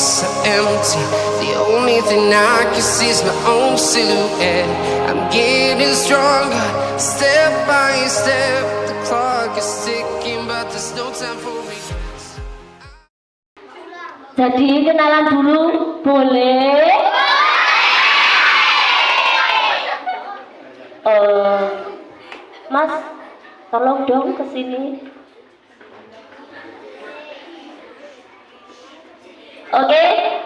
so empty. The only thing I can see is my own silhouette. I'm getting stronger, step by step. The clock is ticking, but there's no time for regrets. Jadi kenalan dulu, boleh? Mas, tolong dong kesini. Oke,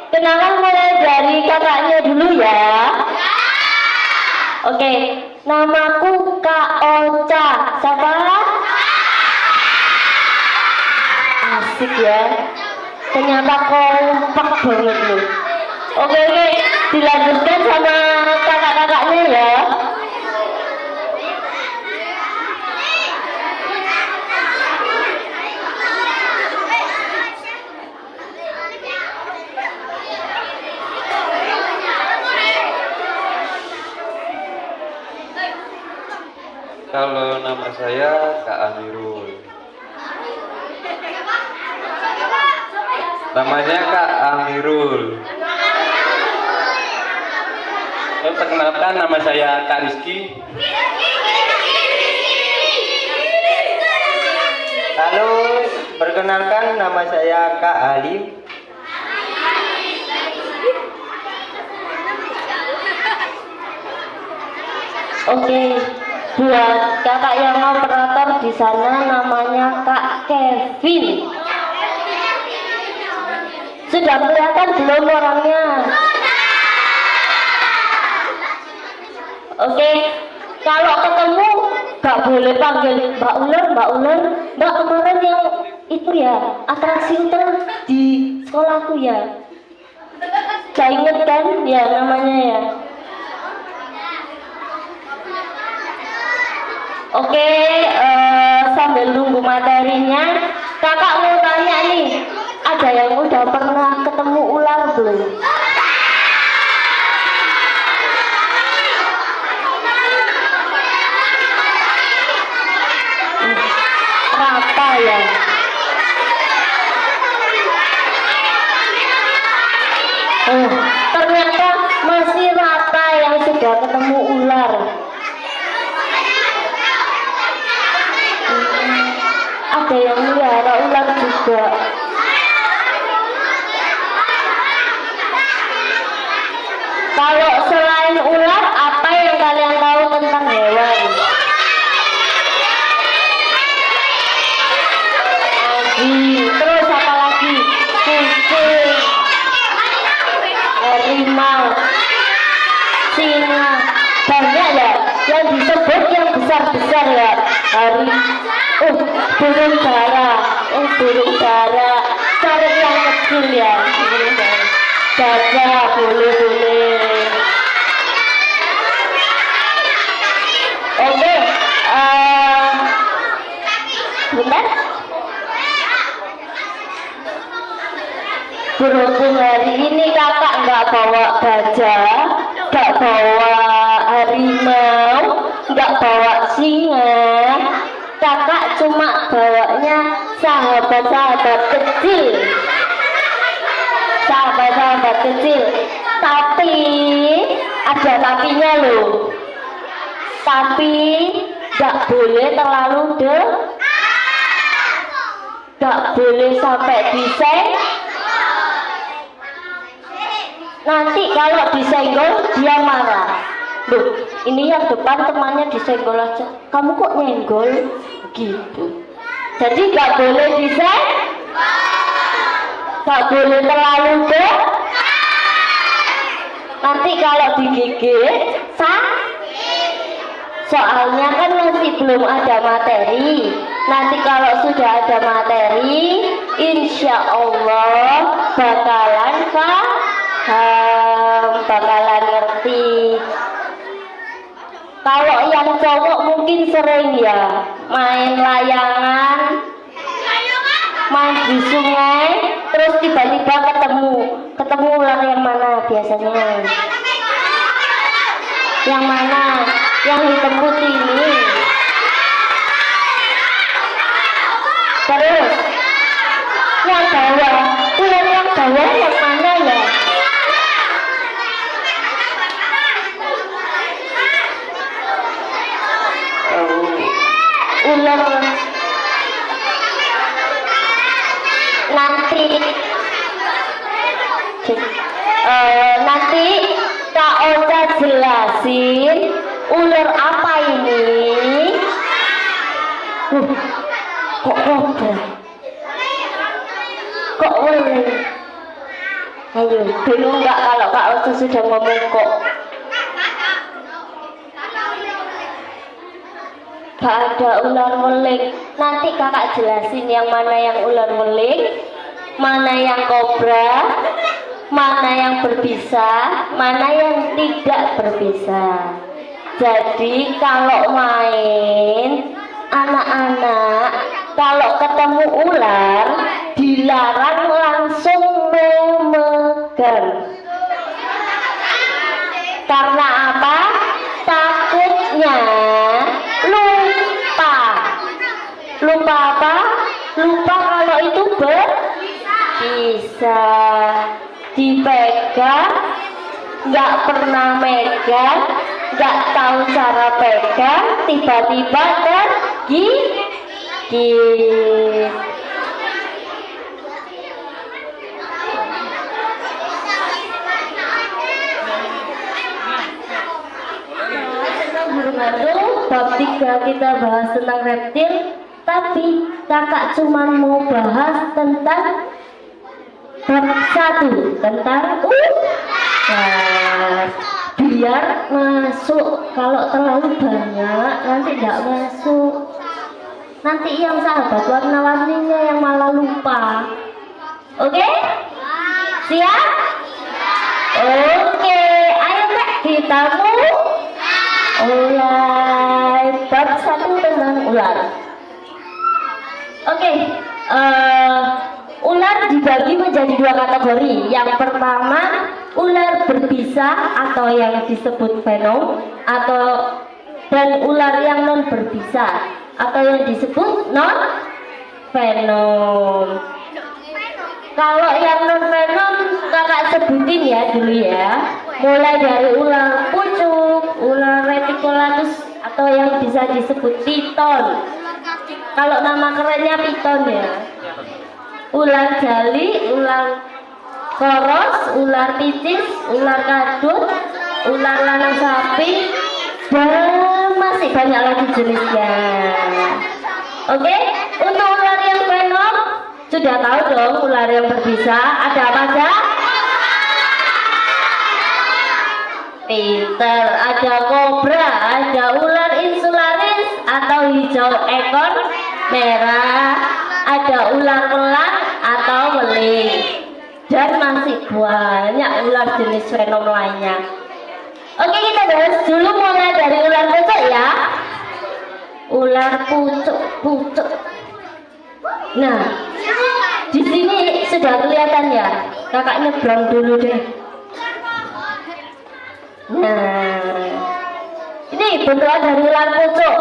kenalan mulai dari kakaknya dulu ya. Oke, namaku Kak Ocha. Siapa? Asik ya. Ternyata kompak banget loh. Oke, dilanjutkan sama kakak-kakaknya ya. Kalau nama saya Kak Amirul. Namanya Kak Amirul. Perkenalkan, nama saya Kak Rizky. Halo, perkenalkan nama saya Kak Alif. Oke, buat kakak yang operator di sana namanya Kak Kevin. Sudah kelihatan belum orangnya? Oke, kalau ketemu gak boleh panggil Mbak Ular, Mbak Ular. Mbak, kemarin yang itu ya, atraksi itu di sekolahku ya. Gak inget kan ya namanya ya? Oke, sambil nunggu materinya, kakak mau tanya nih, ada yang udah pernah ketemu ular belum? Rata ya? Ternyata masih rata yang sudah ketemu ular. Ada yang melihara ular juga. Kalau selain ular, apa yang kalian tahu tentang hewan? Terus apa lagi? Kucing, harimau, singa, banyak ya. Yang disebut yang besar-besar ya. Burung dara, burung dara. Cari yang kecil ya, burung dara. Gajah boleh. Oke, bentar. Berhubung hari ini kakak nggak bawa gajah, nggak bawa harimau, nggak bawa singa, kakak cuma bawanya sahabat-sahabat kecil. Sahabat-sahabat kecil, tapi ada tapinya loh. Tapi nggak boleh terlalu nggak boleh sampai disenggol. Nanti kalau disenggol dia marah. Loh, ini yang depan temannya disenggol aja, kamu kok nyenggol gitu. Jadi nggak boleh disenggol, nggak boleh terlalu nanti kalau digigit soalnya kan masih belum ada materi. Nanti kalau sudah ada materi, insya Allah bakalan bakalan ngerti. Kalau yang cowok mungkin sering ya main layangan, main di sungai, terus tiba-tiba ketemu ular. Yang mana biasanya? Yang mana? Yang hitam putih ini. Terus yang bawah, ular yang bawah yang mana ya? Ular nanti nanti Kak Ocha jelasin ular apa ini. Kok kobra? Kok ular? Ayo, bingung nggak kalau Kak Ocha sudah ngomong kok? Gak ada ular weling. Nanti kakak jelasin yang mana yang ular weling, mana yang kobra, mana yang berbisa, mana yang tidak berbisa. Jadi kalau main, anak-anak kalau ketemu ular dilarang langsung memegang. Karena apa? Takutnya lupa apa? Lupa kalau itu bisa dipegang, nggak pernah megang, nggak tahu cara pegang, tiba-tiba tergigit. Bab 3 kita bahas tentang reptil, tapi kakak cuma mau bahas tentang bab 1 tentang ular. Biar masuk, kalau terlalu banyak nanti tidak masuk. Nanti yang sahabat warna-warninya yang malah lupa. Oke? Siap? Oke, ayo Kak, kita mulai bab 1 tentang ular. Oke, ular dibagi menjadi 2 kategori. Yang pertama, ular berbisa atau yang disebut venom, dan ular yang non berbisa atau yang disebut non venom. Kalau yang non venom kakak sebutin ya dulu ya. Mulai dari ular pucuk, ular reticulatus atau yang bisa disebut piton. Kalau nama kerennya piton ya. Ular jali, ular koros, ular picis, ular kadut, ular lanang sapi, dan masih banyak lagi jenisnya. Oke, untuk ular yang venom sudah tahu dong. Ular yang berbisa ada apa aja? Pinter, ada kobra, ada ular insularis atau hijau ekor merah, ada ular pelang atau weling, dan masih banyak ular jenis venom lainnya. Oke, kita bahas dulu mulai dari ular pucuk ya. Ular pucuk. Nah, di sini sudah kelihatan ya. Kakak nyebrang dulu deh. Nah, ini bentukan dari ular pucuk.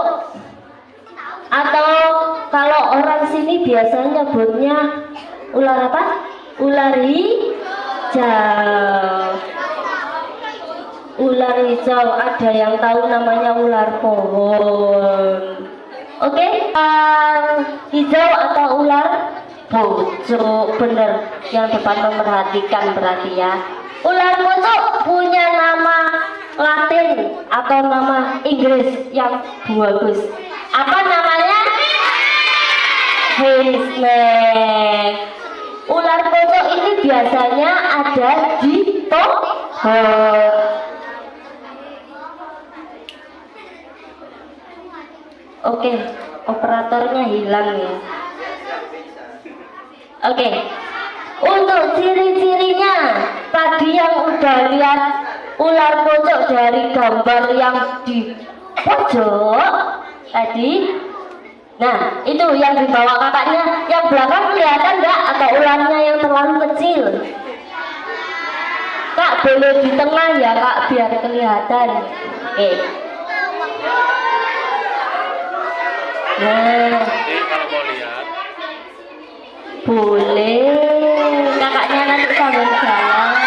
Atau kalau orang sini biasanya nyebutnya ular apa? Ular hijau. Ular hijau, ada yang tahu namanya ular pohon. Oke, hijau atau ular pucuk, bener. Yang depan memperhatikan berarti ya. Ular pucuk punya nama Latin atau nama Inggris yang bagus. Apa namanya? Huntsman. Ular pucuk ini biasanya ada di pohon. Oke, operatornya hilang ya. Oke, untuk ciri-cirinya tadi yang udah lihat ular pucuk dari gambar yang di pojok tadi. Nah, itu yang dibawa kakaknya. Yang belakang kelihatan nggak? Atau ularnya yang terlalu kecil? Kak, boleh di tengah ya Kak, biar kelihatan. Oke. Nah, kalau mau lihat boleh. Kakaknya nanti sambil jalan.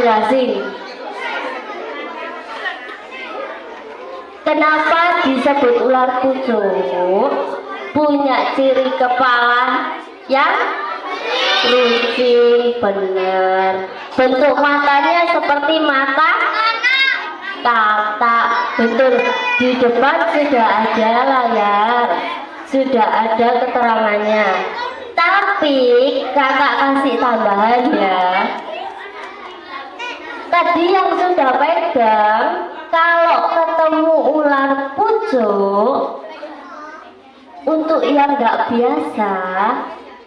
jelasin. Kenapa disebut ular pucuk? Punya ciri kepala yang runcing, bener. Bentuk matanya seperti mata katak, betul. Di depan sudah ada layar, sudah ada keterangannya. Tapi kakak kasih tambahan ya. Tadi yang sudah pegang, kalau ketemu ular pucuk, untuk yang nggak biasa,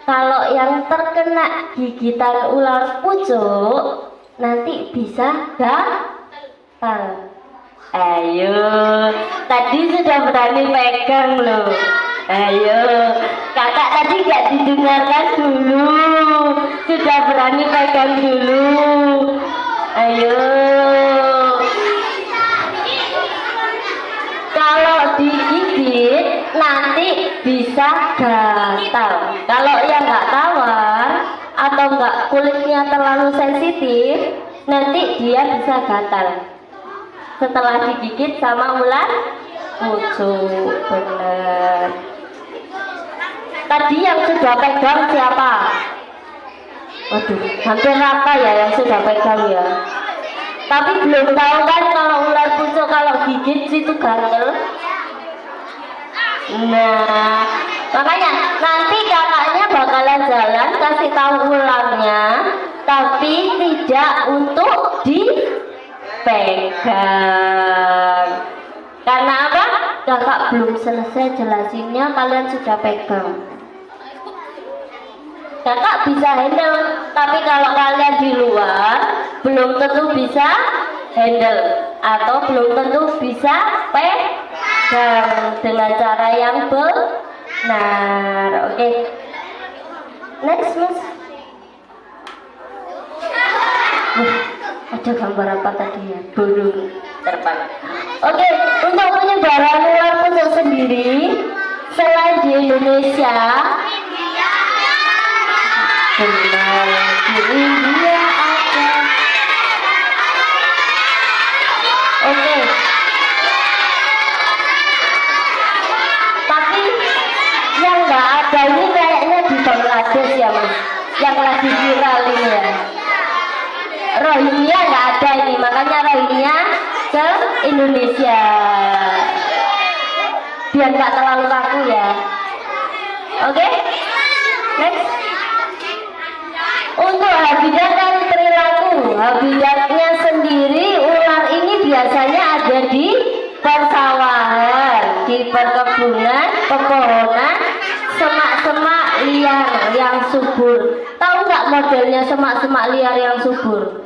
kalau yang terkena gigitan ular pucuk, nanti bisa gatal. Ayo, tadi sudah berani pegang loh. Ayo, kakak tadi nggak didengarkan dulu, sudah berani pegang dulu. Ayo. Kalau digigit nanti bisa gatal. Kalau yang nggak tawar atau nggak kulitnya terlalu sensitif, nanti dia bisa gatal setelah digigit sama ular pucuk. Bener. Tadi yang sudah pegang siapa? Waduh, hampir rata ya yang sudah pegang ya. Tapi belum tahu kan kalau ular pucuk kalau gigit situ gatel. Nah, makanya nanti kakaknya bakalan jalan kasih tahu ularnya, tapi tidak untuk dipegang. Karena apa? Kakak belum selesai jelasinnya, kalian sudah pegang. Kakak bisa handle, tapi kalau kalian di luar belum tentu bisa handle atau belum tentu bisa pegang dengan cara yang benar. Oke. Next, Mas. Ada gambar apa tadi ya? Burung terbang. Oke, untuk penyebaran ular pucuk sendiri selain di Indonesia, benar, di India ada. Oke. Tapi yang nggak ada ini kayaknya di Bangladesh ya Mas, yang lagi viral ini ya. Rohingya nggak ada ini, makanya Rohingya ke Indonesia biar nggak terlalu kaku ya. Oke, next. Untuk habitat dan perilaku, habitatnya sendiri ular ini biasanya ada di persawahan, di perkebunan, pepohonan, semak-semak liar yang subur. Tahu nggak modelnya semak-semak liar yang subur?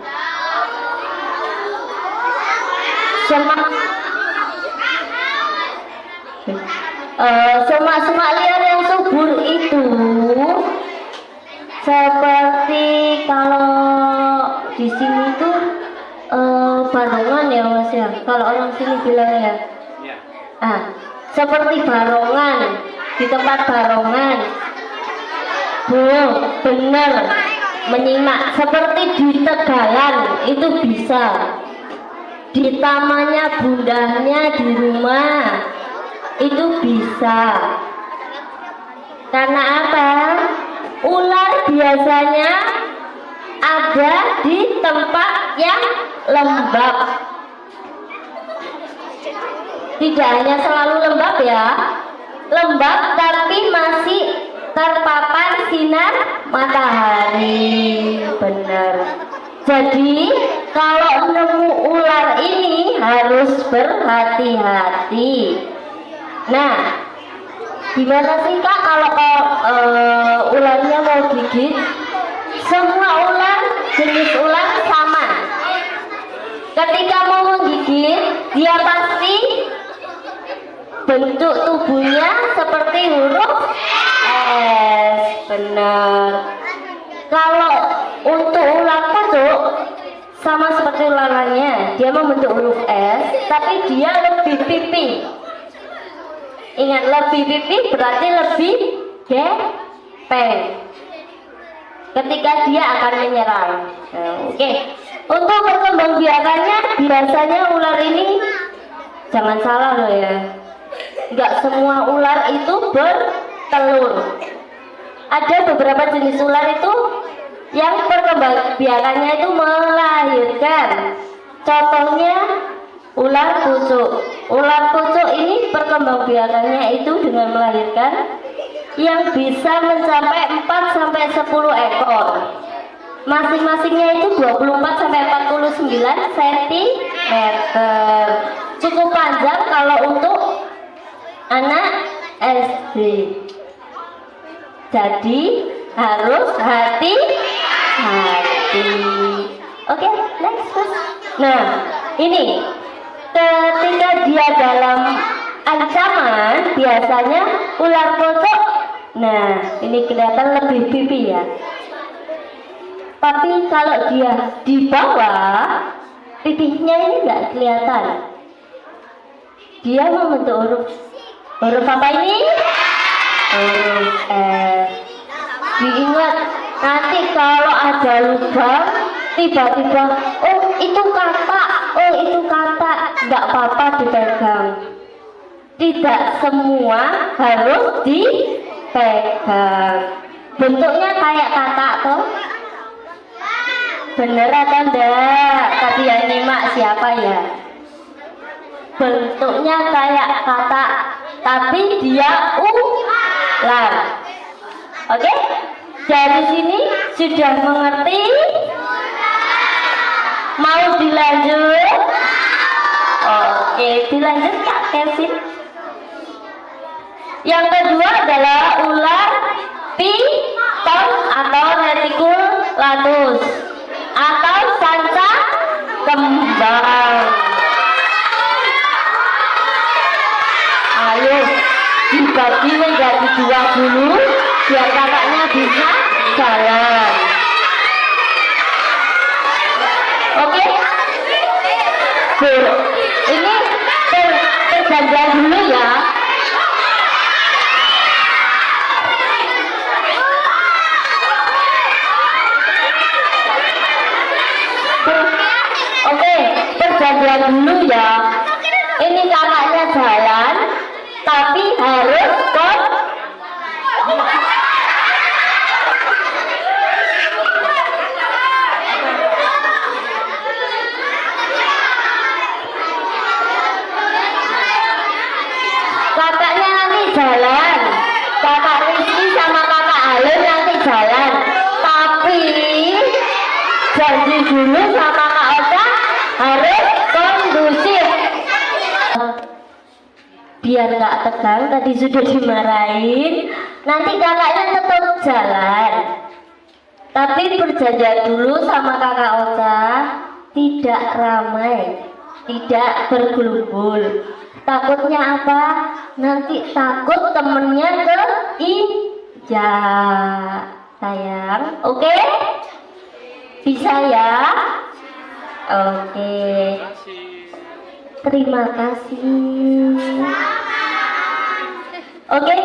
Semak-semak liar yang subur itu seperti kalau di sini tuh barongan ya Mas ya, kalau orang sini bilang ya. Seperti barongan, di tempat barongan. Benar, menyimak. Seperti di Tegalan itu bisa, di tamannya bundanya di rumah itu bisa. Karena apa? Ular biasanya ada di tempat yang lembab. Tidak hanya selalu lembab ya, lembab tapi masih terpapar sinar matahari. Benar. Jadi kalau nemu ular ini harus berhati-hati. Nah, gimana sih Kak kalau ularnya mau gigit? Semua ular, jenis ular sama. Ketika mau menggigit, dia pasti bentuk tubuhnya seperti huruf S. Benar. Kalau untuk ular pucuk sama seperti ular lainnya, dia membentuk huruf S, tapi dia lebih pipih. Ingat, lebih pipih berarti lebih gepeng ketika dia akan menyerang. Oke. Untuk perkembangbiakannya biasanya ular ini, jangan salah loh ya, nggak semua ular itu bertelur. Ada beberapa jenis ular itu yang perkembangbiakannya itu melahirkan. Contohnya ular pucuk. Ular pucuk ini perkembangbiakannya itu dengan melahirkan yang bisa mencapai 4 sampai 10 ekor. Masing-masingnya itu 24 sampai 49 cm. Cukup panjang kalau untuk anak SD. Jadi harus hati-hati. Oke, next first. Nah, ini ketika dia dalam ancaman biasanya ular pucuk. Nah, ini kelihatan lebih pipi ya. Tapi kalau dia di bawah, pipinya ini nggak kelihatan. Dia membentuk huruf apa ini? Huruf S. Diingat, nanti kalau ada lubang, tiba-tiba, oh itu kata, nggak apa-apa dipegang. Tidak semua harus dipegang. Bentuknya kayak kata toh. Bener atau enggak? Tadi yang nyimak siapa ya? Bentuknya kayak kata, tapi dia ular. Oke? Dari sini sudah mengerti? Mau dilanjut? Oke, dilanjut Kak Kevin. Yang kedua adalah ular piton atau reticulatus atau sanca kembang. Ayo dibagi menjadi 2 dulu biar kakaknya bisa jalan. Oke? Ini perjanjian dulu ya. Oke, perjanjian dulu ya. Ini kakaknya jalan, tapi harus kakaknya nanti jalan. Kakak Rizky sama kakak Alun nanti jalan. Tapi janji dulu sama Kak Ocha harus kondusif. Biar nggak tegang, tadi sudah dimarahin. Nanti kakaknya tetap jalan. Tapi perjanjian dulu sama Kakak Ocha tidak ramai, tidak bergelumbul. Takutnya apa? Nanti takut temennya keinjak. Sayang, oke? Bisa ya? Oke. Terima kasih. Oke,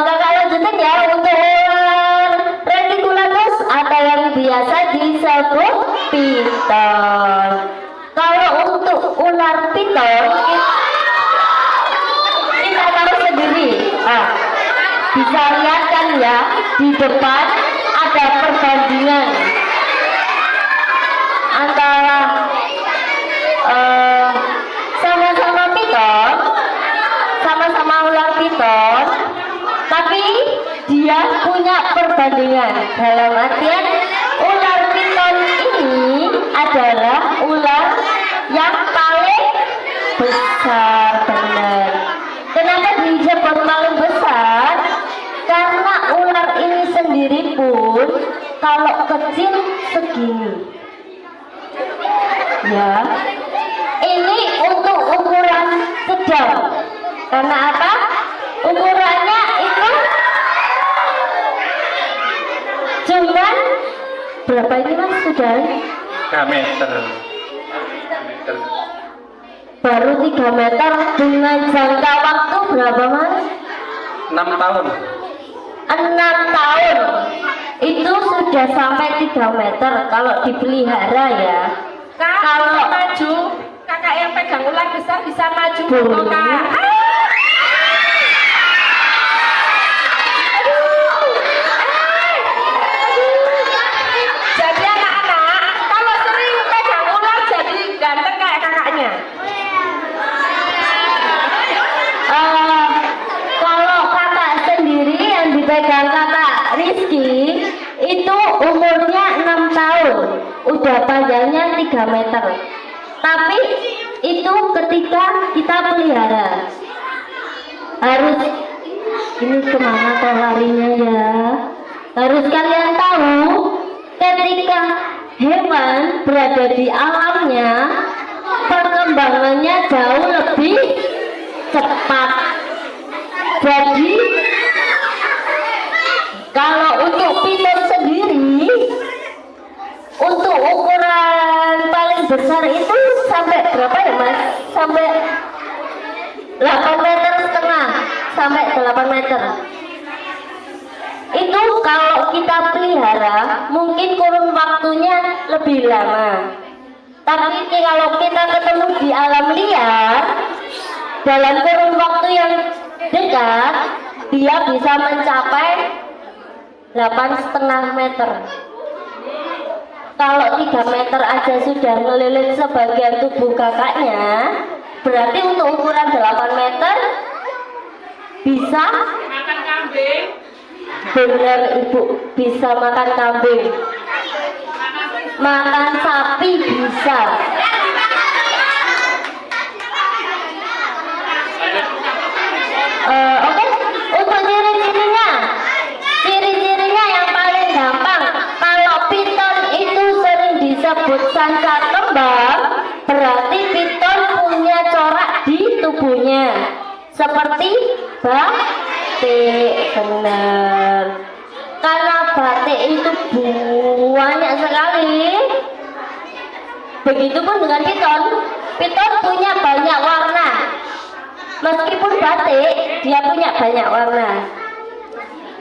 kakak lanjutin ya untuk ular reticulatus atau yang biasa disebut piton. Kalau untuk ular piton kita taruh sendiri. Bisa lihat kan ya, di depan ada perbandingan antara sama-sama piton, sama-sama ular piton, tapi dia punya perbandingan. Dalam artian ular piton ini adalah ular yang paling besar, benar. Kenapa disebut paling besar? Karena ular ini sendiri pun kalau kecil segini. Ya, ini untuk ukuran sedang. Karena apa? Ukurannya itu cuman berapa ini mas sudah? 3 meter. Baru 3 meter dengan jangka waktu berapa mas? 6 tahun. 6 tahun. itu sudah sampai 3 meter kalau dipelihara ya. Kak, Kalau- bisa maju. Kakak yang pegang ular besar bisa maju Boleh. kok, Kak. Jadi anak-anak, kalau sering pegang ular jadi ganteng kayak kakaknya. Kalau kakak sendiri yang dipegang kakak Rizky itu umurnya 6 tahun, udah panjangnya 3 meter. Tapi itu ketika kita pelihara harus ini kemana kok larinya ya? Harus kalian tahu ketika hewan berada di alamnya perkembangannya jauh lebih cepat. Jadi kalau untuk piton sendiri untuk ukuran paling besar itu sampai berapa ya Mas? Sampai 8 meter setengah sampai 8 meter. Itu kalau kita pelihara mungkin kurun waktunya lebih lama. Tapi kalau kita ketemu di alam liar dalam kurun waktu yang dekat dia bisa mencapai 8,5 meter. Kalau 3 meter aja sudah melilit sebagian tubuh kakaknya, berarti untuk ukuran 8 meter bisa Makan kambing. benar ibu, bisa makan kambing, makan sapi bisa. Oke, untuk ciri-cirinya yang paling gampang, kalau piton itu sering disebut sanca kembang, berarti piton punya corak di tubuhnya seperti batik. Benar, karena batik itu banyak sekali. Begitupun dengan piton, piton punya banyak warna. Meskipun batik, dia punya banyak warna.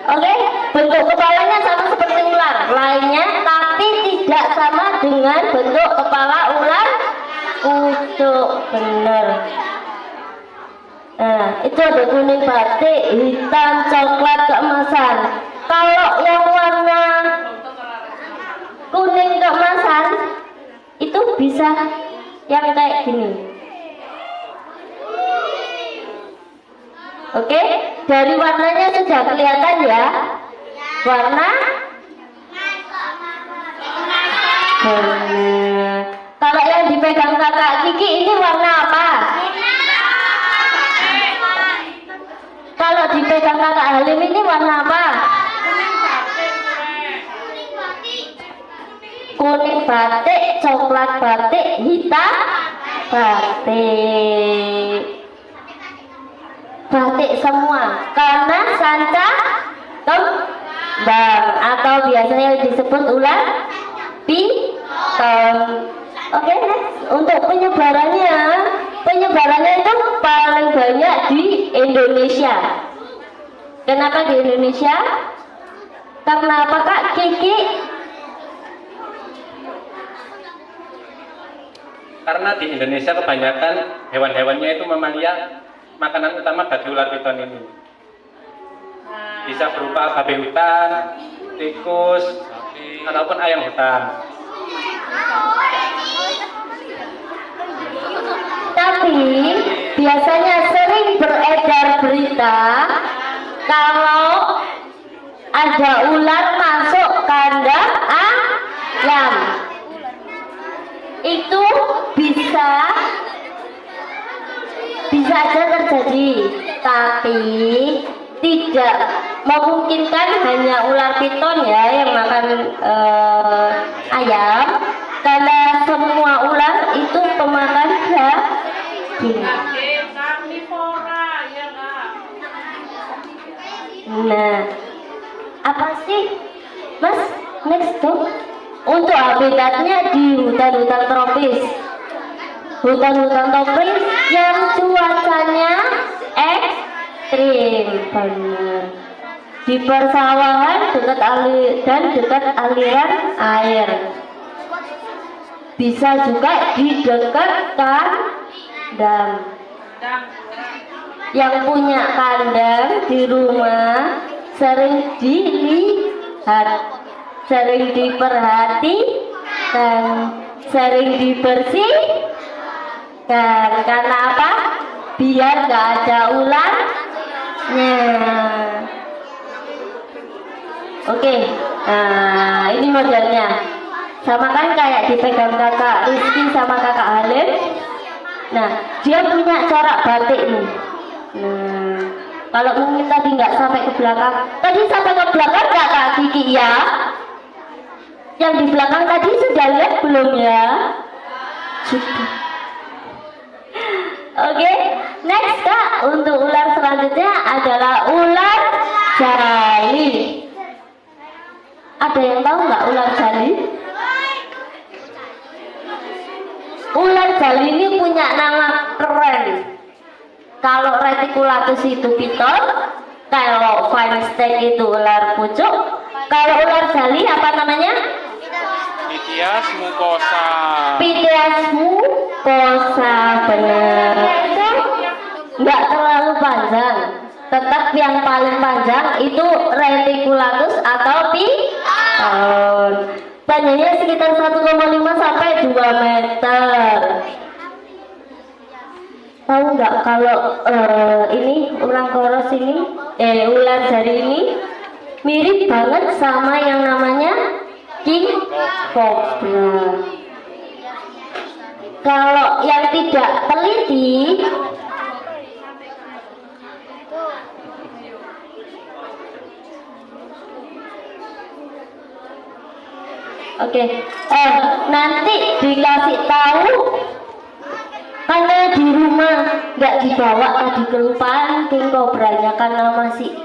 Oke, bentuk kepalanya sama seperti ular lainnya, tapi tidak sama dengan bentuk kepala ular kucuk. Benar. Nah, itu ada kuning batik, hitam, coklat, keemasan. Kalau yang warna kuning keemasan itu bisa yang kayak gini. Oke, dari warnanya sudah kelihatan ya. Warna benar. Kalau yang dipegang kakak Kiki ini warna apa? Kalau dipegang kakak Halim ini warna apa? Kuning batik, coklat batik, hitam batik. Batik semua karena sanca kembang atau biasanya disebut ular piton. Oke, next. Untuk penyebarannya itu paling banyak di Indonesia. Kenapa di Indonesia? Karena apa Kak Kiki? Karena di Indonesia kebanyakan hewan-hewannya itu mamalia, makanan utama bagi ular piton ini. Bisa berupa babi hutan, tikus, ataupun ayam hutan. Tapi biasanya sering beredar berita kalau ada ular masuk kandang ayam. Itu bisa aja terjadi, tapi tidak memungkinkan hanya ular piton ya yang makan ayam, karena semua ular itu pemakan daging. Nah, apa sih Mas? Next dong. Untuk habitatnya di hutan-hutan tropis. Hutan-hutan tropis yang cuacanya ekstrim. Benar. di persawahan dekat dekat aliran air. Bisa juga di dekat kandang. Yang punya kandang di rumah sering dilihat, sering diperhatikan, sering dibersihkan. Karena apa? Biar gak ada ularnya. Oke, nah ini modelnya. Sama kan kayak dipegang kakak Rizky sama kakak Halim. Nah, dia punya corak batik nih. Nah, kalau mungkin tadi nggak sampai ke belakang, tadi sampai ke belakang nggak Kak Kiki ya? Yang di belakang tadi sudah lihat belum ya? Sudah. Oke, next Kak, untuk ular selanjutnya adalah ular jali. Ada yang tahu nggak ular jali? Ular jali ini punya nama keren. Kalau reticulatus itu piton, kalau Feinstein itu ular pucuk, kalau ular jali apa namanya? Pythias mucosa. Pythias mucosa, benar. Itu nggak terlalu panjang, tetap yang paling panjang itu reticulatus atau piton. Panjangnya sekitar 1,5 sampai 2 meter. Tahu nggak kalau ini ular koros ini, ular jari ini mirip banget sama yang namanya king cobra. Kalau yang tidak teliti, nanti dikasih tahu karena di rumah nggak dibawa, tadi kelupaan king cobranya karena masih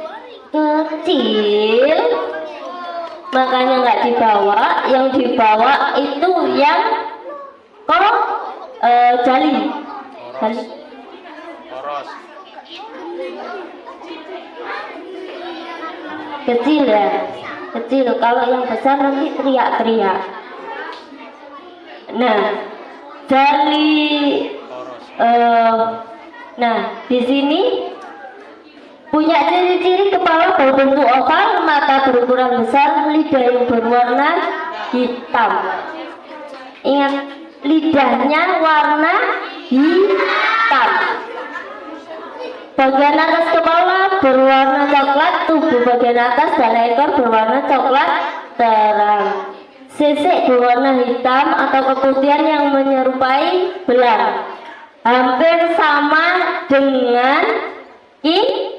kecil, makanya nggak dibawa. Yang dibawa itu yang jali. Poros. Kecil ya, kecil. Kalau yang besar nanti teriak-teriak. Nah, jali. Nah, di sini punya ciri-ciri kepala berbentuk oval, mata berukuran besar, lidah yang berwarna hitam. Ingat, lidahnya warna hitam. Bagian atas kepala berwarna coklat, tubuh bagian atas dan ekor berwarna coklat terang. Sisik berwarna hitam atau keputihan yang menyerupai belang. Hampir sama dengan king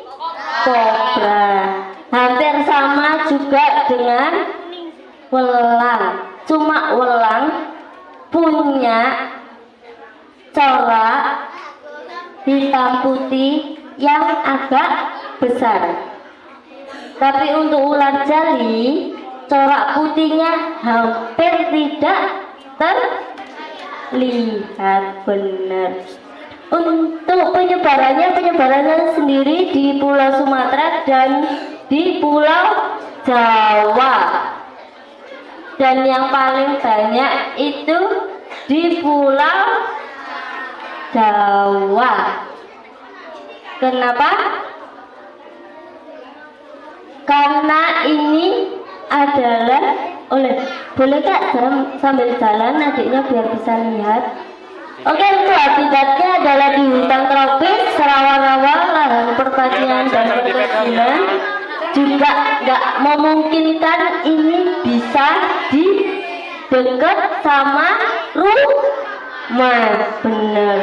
cobra. Hampir sama juga dengan welang. Cuma welang punya corak hitam putih yang agak besar. Tapi untuk ular jali, corak putihnya hampir tidak terlihat, benar. Untuk penyebarannya sendiri di Pulau Sumatera dan di Pulau Jawa. Dan yang paling banyak itu di Pulau Jawa. Kenapa? Karena ini adalah boleh Kak sambil jalan adiknya biar bisa lihat. Oke, untuk habitatnya adalah di hutan tropis, rawa-rawa, lahan pertanian dan perkebunan. Juga nggak memungkinkan ini bisa di dekat sama rumah, benar.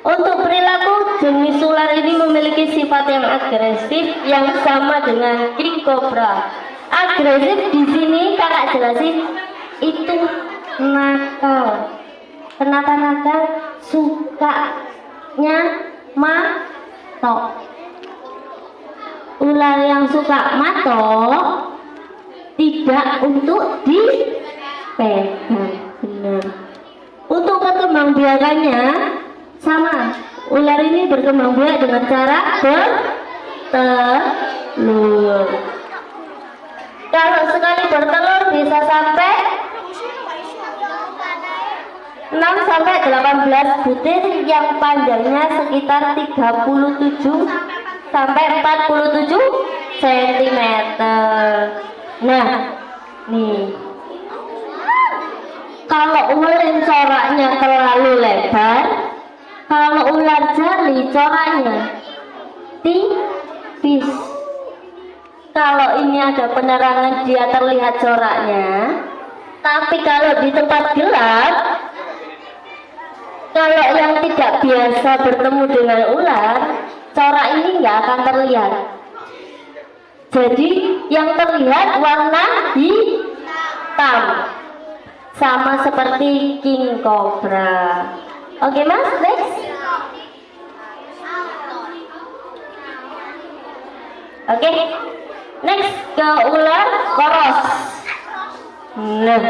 Untuk perilaku, jenis ular ini memiliki sifat yang agresif yang sama dengan king cobra. Agresif di sini kakak jelasin itu nakal. Kenapa nakal? Sukanya matok. Ular yang suka matok tidak untuk dipegang, benar. Untuk perkembangbiakannya sama, ular ini berkembang biak dengan cara bertelur. telur. Kalau sekali bertelur bisa sampai 6 sampai 18 butir yang panjangnya sekitar 37 sampai 47 cm. Nah, nih. Kalau ular coraknya terlalu lebar, kalau ular jali coraknya tipis. Kalau ini ada penerangan dia terlihat coraknya, tapi kalau di tempat gelap, kalau yang tidak biasa bertemu dengan ular, corak ini nggak akan terlihat. Jadi yang terlihat warna hitam, sama seperti king cobra. Oke mas, next. Oke, next ke ular koros. Nah,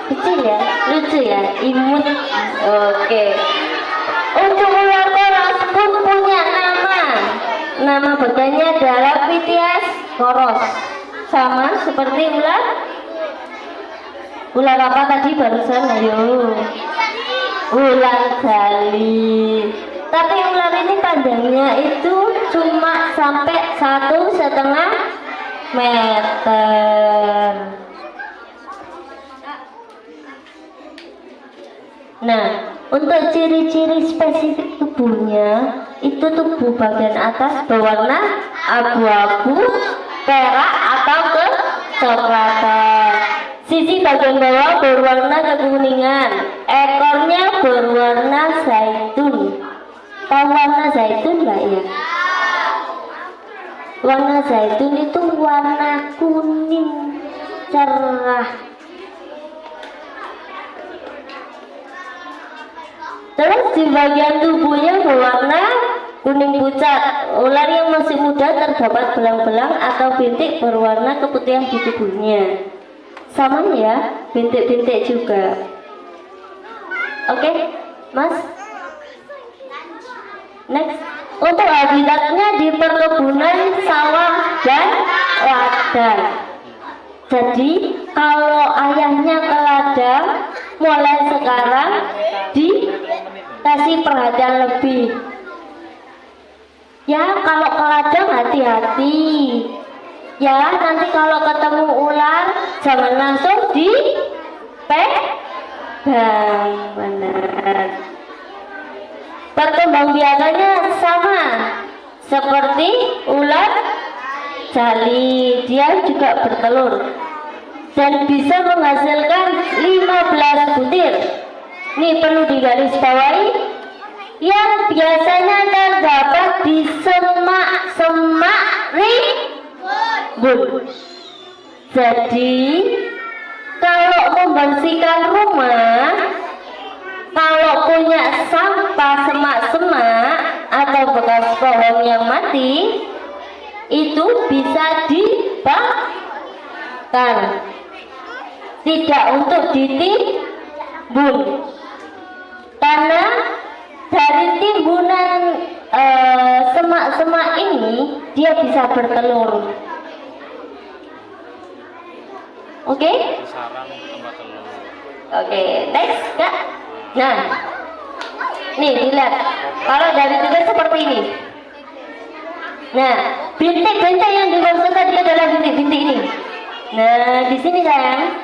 kecil ya, lucu ya, imut. Oke. Untuk ular koros pun punya nama. Nama bekannya adalah Pythias koros. Sama seperti ular apa tadi barusan? Ayo. Ular jali. Tapi ular ini panjangnya itu cuma sampai 1,5 meter. Nah, untuk ciri-ciri spesifik tubuhnya, itu tubuh bagian atas berwarna abu-abu, perak atau kecoklatan. Sisi bagian bawah berwarna kekuningan, ekornya berwarna zaitun. Tahu warna zaitun nggak ya? Warna zaitun itu warna kuning cerah. Terus di bagian tubuhnya berwarna kuning pucat. Ular yang masih muda terdapat belang-belang atau bintik berwarna keputihan di tubuhnya. Sama ya, bintik-bintik juga. Oke, mas. Next, untuk habitatnya di perkebunan, sawah dan ladang. Jadi kalau ayahnya ke ladang, mulai sekarang dikasih perhatian lebih. Ya kalau ke ladang hati-hati. Ya nanti kalau ketemu ular jangan langsung dipegang. Benar. Perkembangbiakannya sama seperti ular jali, dia juga bertelur dan bisa menghasilkan 15 butir. Ini perlu digarisbawahi, yang biasanya terdapat di semak-semak rimbun. Jadi kalau membersihkan rumah, kalau punya sampah semak-semak atau bekas pohon yang mati, itu bisa dibakar, tidak untuk ditimbun, karena dari timbunan semak-semak ini dia bisa bertelur. Oke? Oke, next kak. Nah, nih dilihat, kalau dari tiga seperti ini. Nah, bintik-bintik yang dimaksud tadi adalah bintik-bintik ini. Nah, di sini sayang,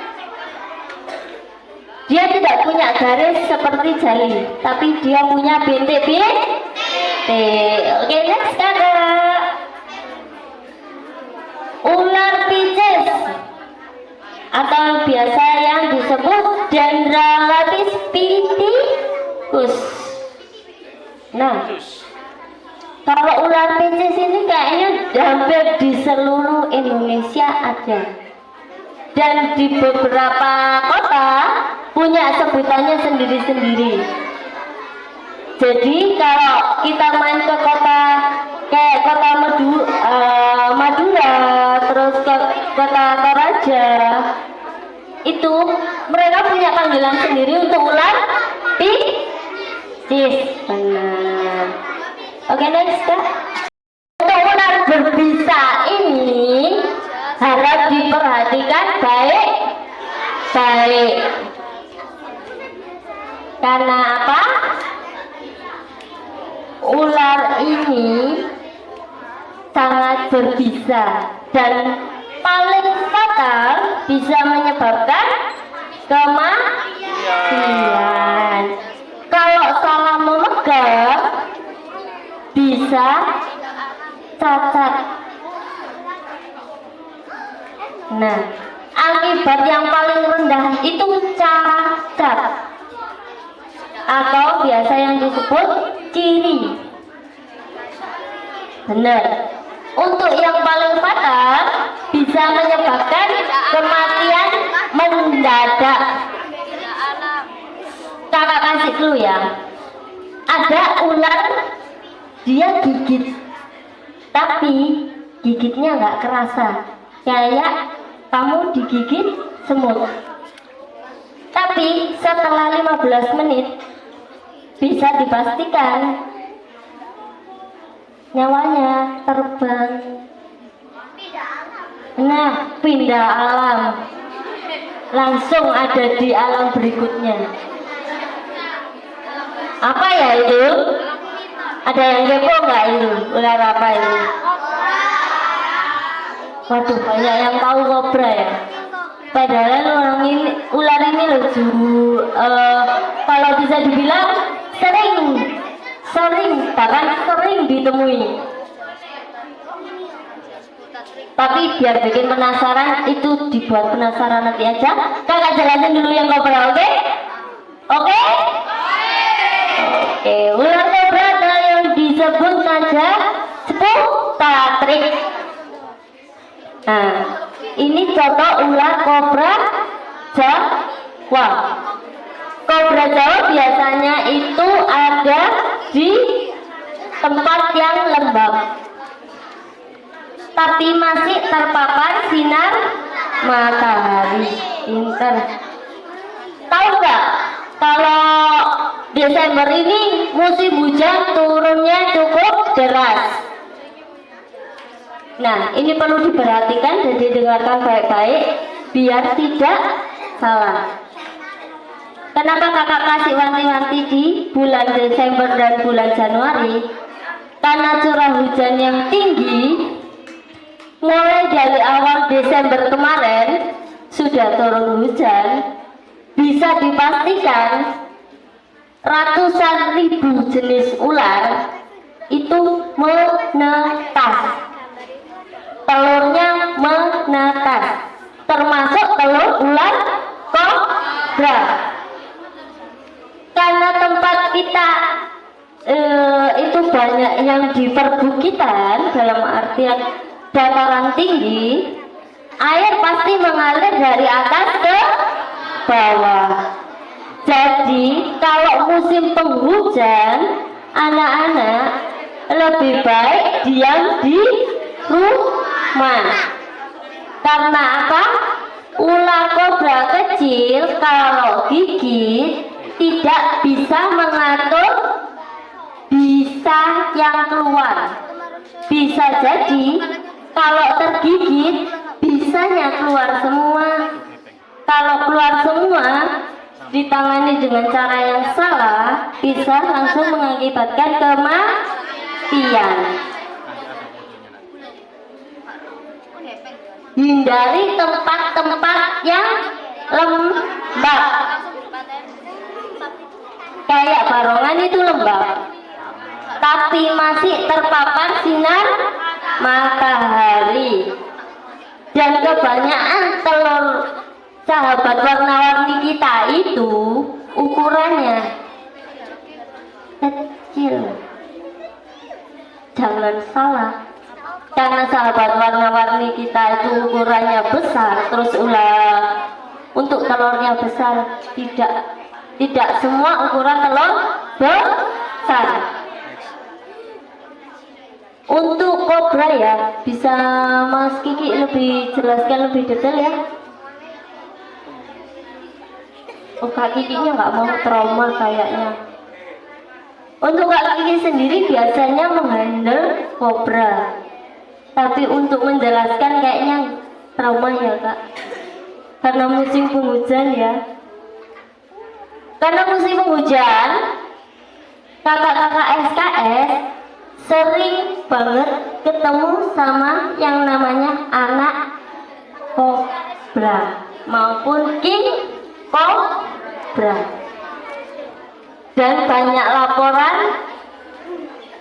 dia tidak punya garis seperti jali, tapi dia punya bintik-bintik. Oke, next kakak. Ular Pisces atau biasa yang disebut Dendrolaphis piticus. Nah, kalau ular Pisces ini kayaknya hampir di seluruh Indonesia ada, dan di beberapa kota punya sebutannya sendiri-sendiri. Jadi kalau kita main ke kota kayak kota Madura, terus ke kota Toraja, itu mereka punya panggilan sendiri untuk ular Pisces. Benar. Oke, next kak. Untuk ular berbisa ini harap diperhatikan baik-baik. Karena apa? Ular ini sangat berbisa dan paling fatal, bisa menyebabkan kematian. Kalau salah memegang bisa cacat. Nah, akibat yang paling rendah itu cacat atau biasa yang disebut ciri. Benar. Untuk yang paling fatal bisa menyebabkan kematian mendadak. Kakak kasih clue ya. Ada ular, dia gigit, tapi gigitnya nggak kerasa, kayak kamu digigit semut. Tapi setelah 15 menit bisa dipastikan nyawanya terbang. Nah, pindah alam, langsung ada di alam berikutnya. Apa ya itu? Ada yang kepo nggak itu? Ular apa itu? Waduh, banyak yang tahu kobra ya. Padahal ular ini loh kalau bisa dibilang bahkan sering ditemui. Tapi biar bikin penasaran, itu dibuat penasaran nanti aja. Kakak jelasin dulu yang kobra, oke? Oke? Oke, ular kobra ada yang disebut saja Tatrik. Nah, ini contoh ular kobra Jawa. Kobra Jawa biasanya itu ada di tempat yang lembab, tapi masih terpapar sinar matahari. Pinter. Tahu nggak kalau Desember ini musim hujan turunnya cukup deras? Nah, ini perlu diperhatikan dan didengarkan baik-baik biar tidak salah. Kenapa kakak kasih wanti-wanti di bulan Desember dan bulan Januari? Karena curah hujan yang tinggi mulai dari awal Desember kemarin sudah turun hujan, bisa dipastikan ratusan ribu jenis ular itu menetas. Telurnya menetas, termasuk telur ular kobra. Karena tempat kita itu banyak yang di perbukitan, dalam artian dataran tinggi, air pasti mengalir dari atas ke bawah. Jadi kalau musim penghujan, anak-anak lebih baik diam di rumah. Karena apa? Ular kobra kecil kalau gigit tidak bisa mengatur bisa yang keluar. Bisa jadi kalau tergigit bisanya keluar semua. Kalau keluar semua ditangani dengan cara yang salah, bisa langsung mengakibatkan kematian. Hindari tempat-tempat yang lembab. Kayak Barongan itu lembab, tapi masih terpapar sinar matahari. Dan kebanyakan telur sahabat warna-warni kita itu ukurannya kecil. Jangan salah. Karena sahabat warna-warni kita itu ukurannya besar, terus untuk telurnya besar, tidak semua ukuran telur besar. Untuk kobra ya, bisa Mas Kiki lebih jelaskan lebih detail ya. Oh, Kak Kikinya nggak mau trauma kayaknya. Untuk Kak Kiki sendiri biasanya menghandle kobra, tapi untuk menjelaskan kayaknya trauma ya kak, karena musim penghujan ya. Karena musim penghujan, kakak-kakak SKS sering banget ketemu sama yang namanya anak kobra maupun king kobra. Dan banyak laporan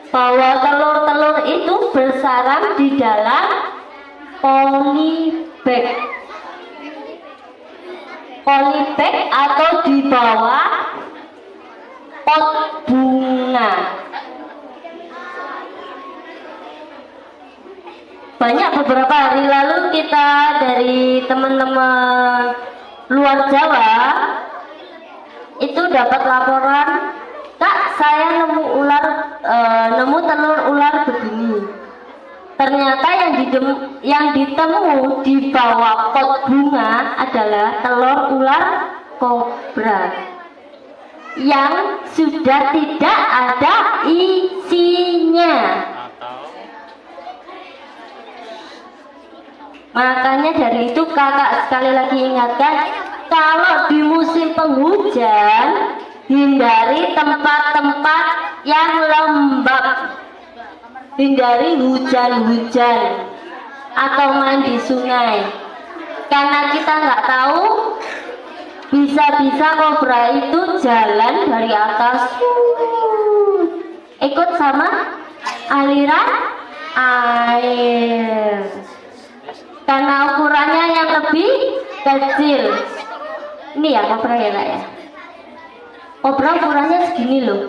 bahwa telur-telur itu bersarang di dalam polybag. Polybag atau di bawah pot bunga. Banyak beberapa hari lalu kita dari teman-teman luar Jawa itu dapat laporan, Kak, saya nemu telur ular begini. Ternyata yang ditemu di bawah pot bunga adalah telur ular kobra yang sudah tidak ada isinya. Makanya dari itu kakak sekali lagi ingatkan, kalau di musim penghujan hindari tempat-tempat yang lembab, hindari hujan-hujan atau main di sungai, karena kita nggak tahu bisa-bisa kobra itu jalan dari atas ikut sama aliran air. Karena ukurannya yang lebih kecil. Ini ya kobra ya kak ya. Kobra ukurannya segini loh.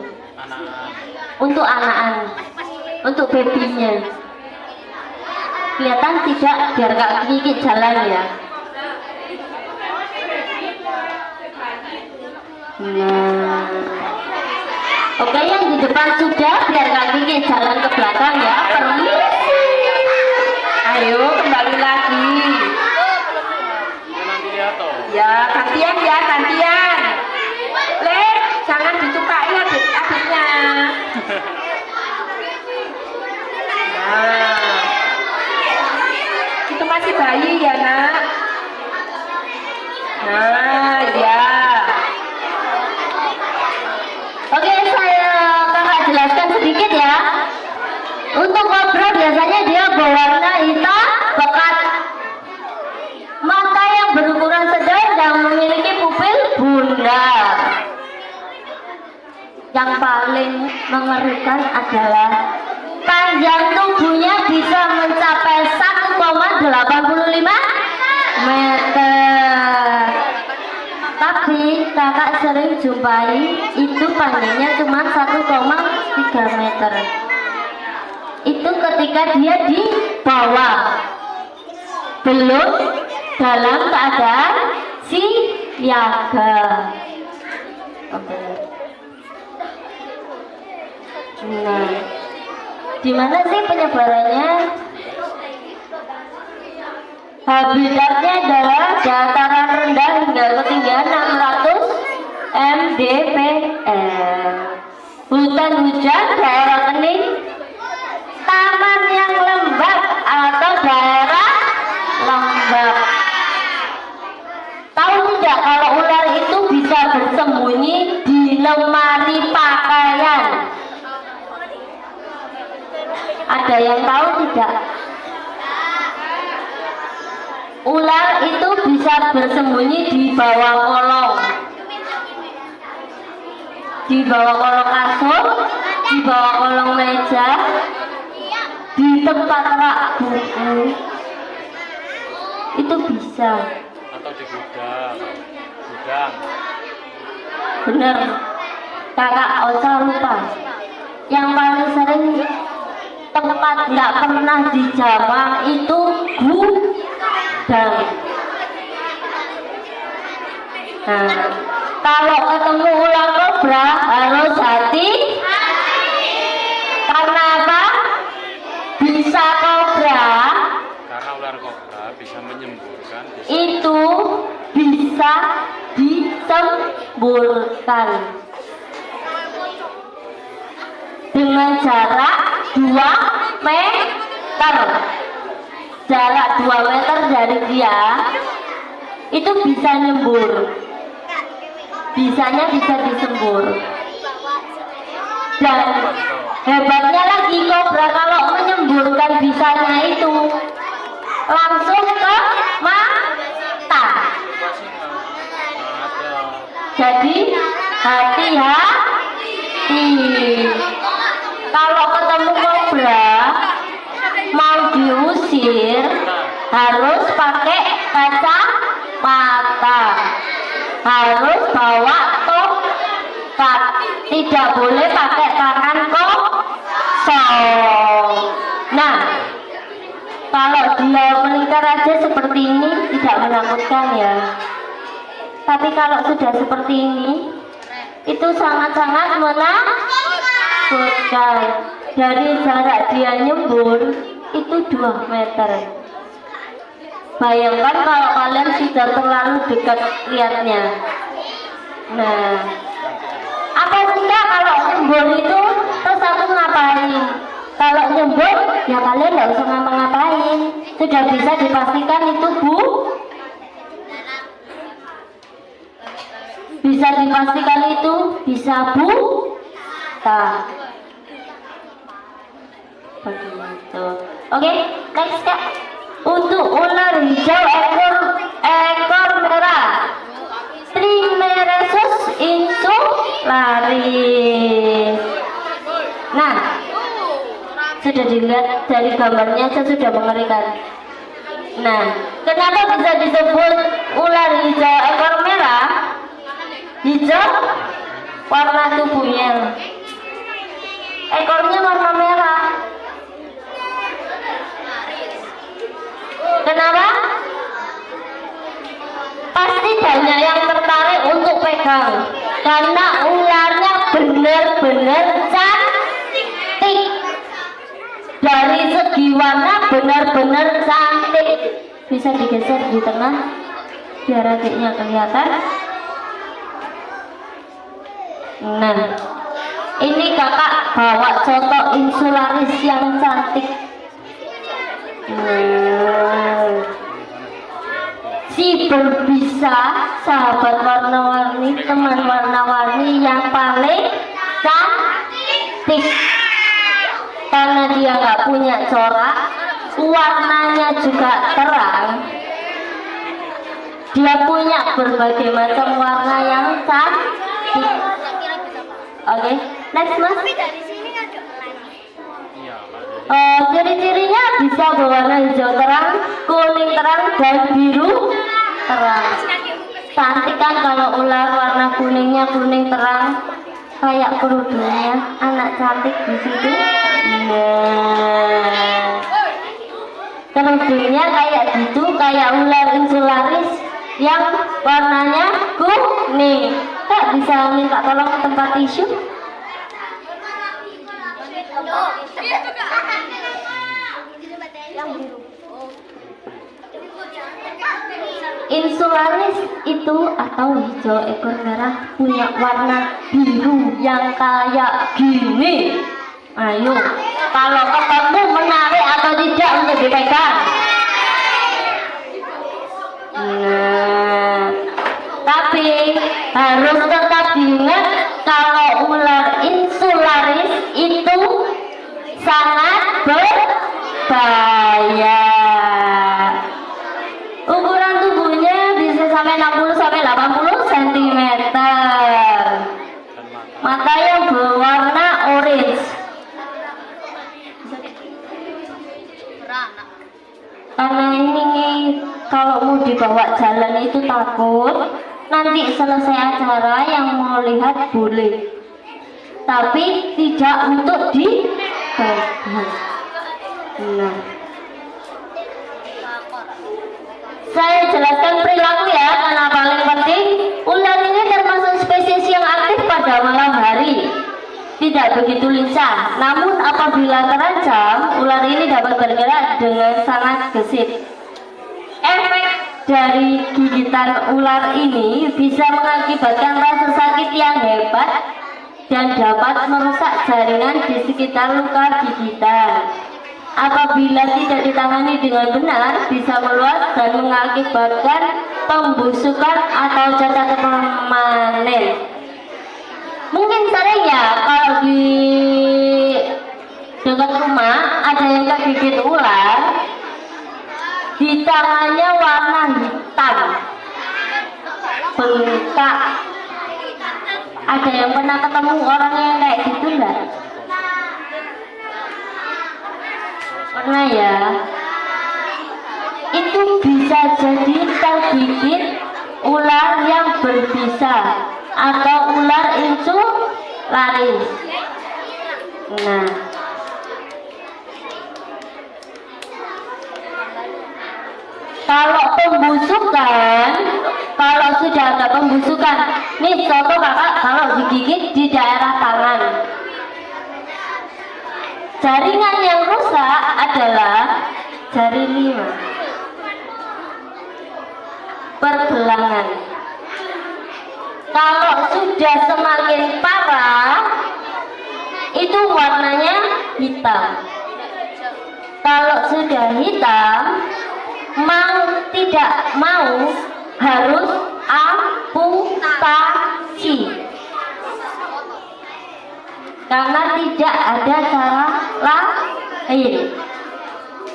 Untuk anakan, untuk babynya. Kelihatan tidak biar kak Kiki jalan ya. Nah, oke, yang di depan sudah, biar kak Kiki jalan ke belakang ya. Permisi. Ayo kembali lagi. Ya gantian ya, gantian. Lek, jangan ditukai adiknya. Nah, itu masih bayi ya nak. Nah ya. Oke, saya kakak jelaskan sedikit ya. Untuk kobra biasanya dia berwarna hitam pekat, mata yang berukuran sedang dan memiliki pupil bundar. Yang paling mengerikan adalah panjang tubuhnya bisa mencapai 1,85 meter. Tapi kakak sering jumpai itu panjangnya cuma 1,3 meter. Itu ketika dia di bawah, belum dalam keadaan siaga. Oke. Nah, di mana sih penyebarannya? Habitatnya adalah dataran rendah hingga ketinggian 600 mdpl, hutan hujan, daerah kening, taman yang lembab atau daerah lembab. Tahu tidak kalau ular itu bisa bersembunyi di lemari pakaian? Ada yang tahu tidak? Ular itu bisa bersembunyi di bawah kolong, di bawah kolong kasur, di bawah kolong meja, di tempat rak buku. Itu bisa. Atau di gudang. Bener, kakak Ocha lupa. Yang paling sering tempat nggak pernah dijamah itu gudang. Nah, kalau ketemu ular kobra harus hati. Karena apa? Bisa kobra. Karena ular kobra bisa menyemburkan. Itu bisa disemburkan dengan jarak 2 meter. jarak 2 meter dari dia itu bisa nyembur, bisanya bisa disembur. Dan hebatnya lagi kobra kalau menyemburkan bisanya itu langsung ke mata. Jadi hati-hati kalau ketemu kobra mau diusir harus pakai kacamata, harus bawa tongkat, tidak boleh pakai tangan kosong. Nah, kalau dia melingkar aja seperti ini tidak menakutkan ya, tapi kalau sudah seperti ini itu sangat-sangat menakutkan. Dari jarak dia nyembur itu 2 meter. Bayangkan kalau kalian sudah terlalu dekat lihatnya. Nah, apa sih kalau nyembur itu terus aku ngapain? Kalau nyembur ya kalian nggak usah ngapa-ngapain, sudah bisa dipastikan itu bisa dipastikan itu bisa buta. Begitu. Oke, next Kak. Untuk ular hijau ekor merah, Trimeresus insularis. Nah, sudah dilihat dari gambarnya saya sudah mengerikan. Nah, kenapa bisa disebut ular hijau ekor merah? Hijau warna tubuhnya, ekornya warna merah. Kenapa? Pasti banyak yang tertarik untuk pegang karena ularnya benar-benar cantik. Dari segi warna benar-benar cantik. Bisa digeser di tengah biar adiknya kelihatan. Nah, ini kakak bawa contoh insularis yang cantik. Si berbisa, sahabat warna-warni, teman warna-warni yang paling cantik karena dia nggak punya corak, warnanya juga terang, dia punya berbagai macam warna yang cantik. Oke, next mas. Ciri-cirinya bisa berwarna hijau terang, kuning terang, dan biru terang. Cantik kan kalau ular warna kuningnya kuning terang, kayak kerudungnya anak cantik di situ. Nah, kerudungnya kayak gitu, kayak ular insularis yang warnanya kuning. Kak bisa minta tolong ke tempat tisu? Insularis itu atau hijau ekor merah punya warna biru yang kayak gini. Ayo, kalau ketemu menarik atau tidak untuk dipegang. Nah, tapi harus tetap diingat kalau ular insularis itu sangat berbahaya. Ukuran tubuhnya bisa sampai 60 sampai 80 cm. Mata yang berwarna orange. Karena ini kalau mau dibawa jalan itu takut. Nanti selesai acara yang mau lihat boleh, tapi tidak untuk dipegang. Nah, saya jelaskan perilaku ya, karena paling penting. Ular ini termasuk spesies yang aktif pada malam hari, tidak begitu lincah. Namun apabila terancam, ular ini dapat bergerak dengan sangat gesit. Efek dari gigitan ular ini bisa mengakibatkan rasa sakit yang hebat dan dapat merusak jaringan di sekitar luka gigitan. apabila tidak ditangani dengan benar bisa meluas dan mengakibatkan pembusukan atau cacat permanen. Mungkin sering ya kalau di dekat rumah ada yang kegigit ular, di tangannya warna hitam, bengkak. Ada yang pernah ketemu orang yang kayak gitu enggak? Pernah ya? Itu bisa jadi tergigit ular yang berbisa atau ular insularis. Nah, kalau pembusukan, kalau sudah ada pembusukan, nih contoh kakak kalau digigit di daerah tangan, jaringan yang rusak adalah jari 5, pergelangan. Kalau sudah semakin parah, itu warnanya hitam. Kalau sudah hitam, mau tidak mau harus amputasi karena tidak ada cara lain.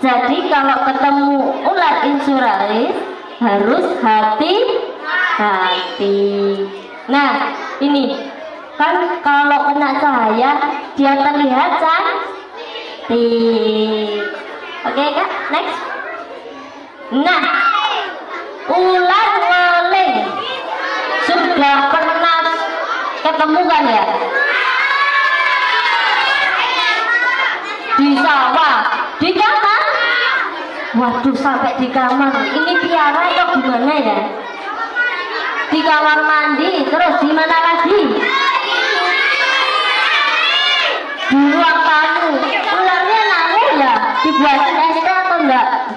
Jadi kalau ketemu ular insularis harus hati-hati. Nah ini kan kalau kena cahaya dia terlihat cantik. Oke kak, next. Nah, ular maling sudah pernah ketemu kan ya? Di sawah, di kamar. Waduh, sampai di kamar. Ini piara atau gimana ya? Di kamar mandi, terus di mana lagi? Di ruang tamu. Ularnya namu ya? Dibuatin SK atau enggak?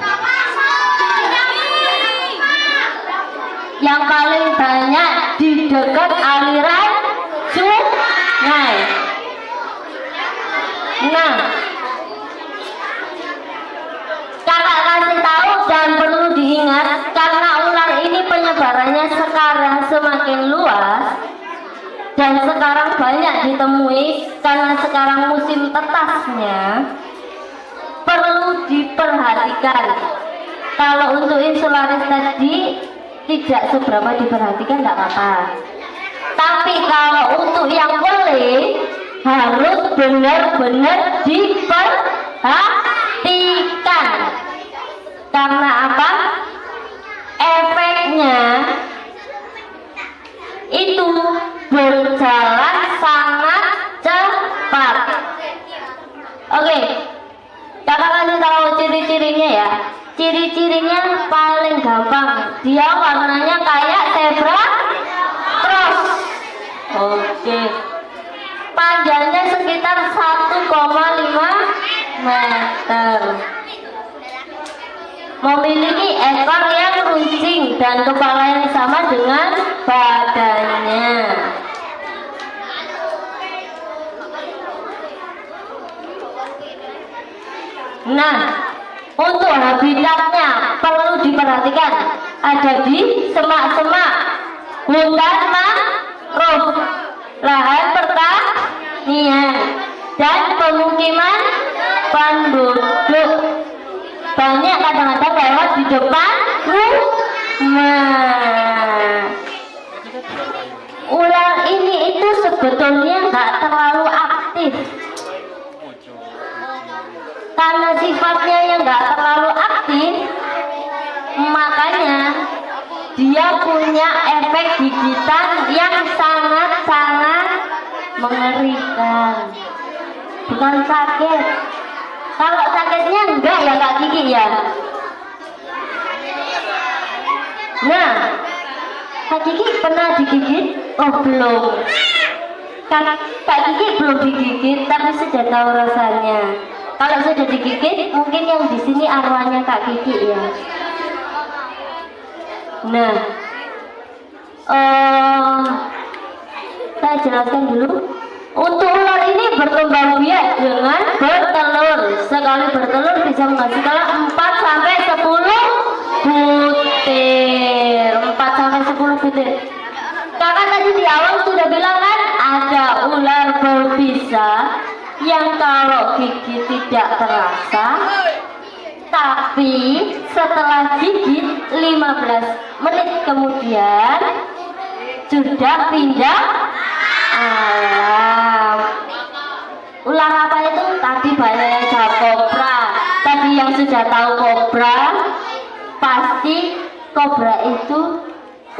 Yang paling banyak di dekat aliran sungai. Nah, kakak kasih tahu dan perlu diingat karena ular ini penyebarannya sekarang semakin luas dan sekarang banyak ditemui karena sekarang musim tetasnya, perlu diperhatikan. Kalau untuk insularis tadi tidak seberapa diperhatikan, tidak apa-apa. Tapi kalau untuk yang boleh harus benar-benar diperhatikan. Karena apa? Efeknya itu berjalan sangat cepat. Oke, kakak kasih tahu ciri-cirinya ya. Ciri-cirinya paling gampang, dia warnanya kayak zebra cross. Oke, panjangnya sekitar 1,5 meter, memiliki ekor yang runcing dan kepala yang sama dengan badannya. Nah, untuk habitatnya perlu diperhatikan, ada di semak-semak, hutan mangrove, lahan pertanian, dan pemukiman penduduk. Banyak kadang-kadang lewat di depan rumah. Ular ini itu sebetulnya nggak terlalu aktif. Karena sifatnya yang nggak terlalu aktif, makanya dia punya efek gigitan yang sangat-sangat mengerikan. Bukan sakit. Kalau sakitnya enggak ya Kak Kiki ya. Nah, Kak Kiki pernah digigit? Oh belum. Kak Kiki belum digigit, tapi sudah tahu rasanya. Kalau sudah digigit, mungkin yang di sini arwahnya Kak Kiki ya. Nah, saya jelaskan dulu. Untuk ular ini berkembang biak dengan bertelur. Sekali bertelur jam ngasih kalau 4 sampai 10 butir. 4 sampai 10 butir. Kakak tadi di awal sudah bilang kan ada ular berbisa yang kalau gigit tidak terasa, tapi setelah gigit 15 menit kemudian sudah pindah alam. Ular apa itu? Tadi banyak yang jawab kobra. Tadi yang sudah tahu kobra, pasti kobra itu